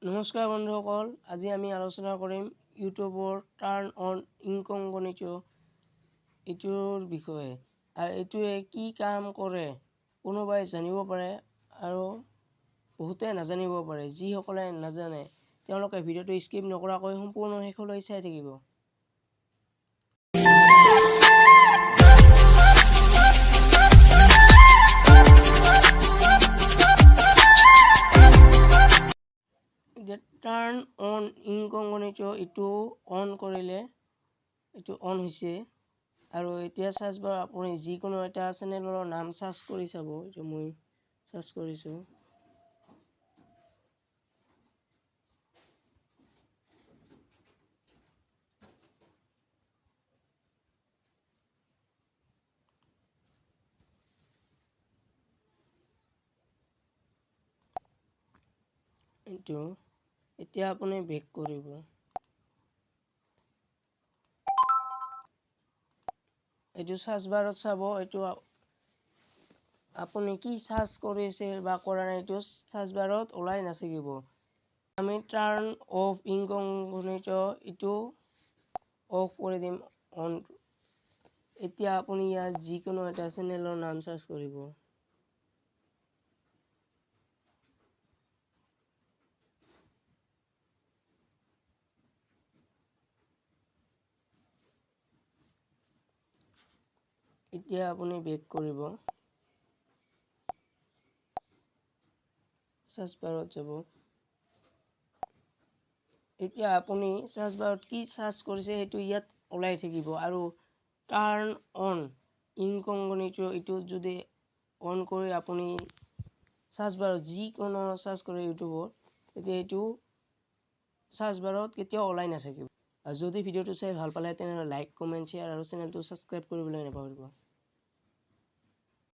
নমস্কাৰ বন্ধুসকল, আজি আমি আলোচনা কৰিম ইউটিউবৰ টাৰ্ন অন ইনকগনিটো এইটোৰ বিষয়ে। আৰু এইটোৱে কি কাম কৰে কোনোবাই জানিব পাৰে আৰু বহুতে নাজানিব পাৰে। যিসকলে নাজানে তেওঁলোকে ভিডিঅ'টো স্কিপ নকৰাকৈ সম্পূৰ্ণ শেষলৈ চাই থাকিব। টাৰ্ন অন ইনকগনিটো এইটো অন কৰিলে এইটো অন হৈছে। আৰু এতিয়া চাৰ্চ বাৰ আপুনি যিকোনো এটা চেনেলৰ নাম চাৰ্চ কৰি চাব। এইটো মই চাৰ্চ কৰিছোঁ। এইটো এতিয়া আপুনি বেক কৰিব। এইটো সাৰ্চ বাৰত চাব। এইটো আপুনি কি সাৰ্চ কৰিছে বা কৰা নাই এইটো সাৰ্চ বাৰত ওলাই নাথাকিব। আমি টাৰ্ন অফ ইনকগনিটো এইটো অফ কৰি দিম অন। এতিয়া আপুনি ইয়াত যিকোনো এটা চেনেলৰ নাম সাৰ্চ কৰিব। এতিয়া আপুনি বেক কৰিব। সাৰ্চ বাৰত যাব। এতিয়া আপুনি সাৰ্চ বাৰত কি সাৰ্চ কৰিছে সেইটো ইয়াত ওলাই থাকিব। আৰু টাৰ্ন অন ইনকগনিটো এইটো যদি অন কৰি আপুনি সাৰ্চ বাৰত যিকোনো সাৰ্চ কৰে ইউটিউবত, তেতিয়া এইটো সাৰ্চ বাৰত কেতিয়াও ওলাই নাথাকিব। আৰু যদি ভিডিঅ'টো চাই ভাল পালে তেনেহ'লে লাইক, কমেণ্ট, শ্বেয়াৰ আৰু চেনেলটো ছাবস্ক্ৰাইব কৰিবলৈ নাপাহৰিব।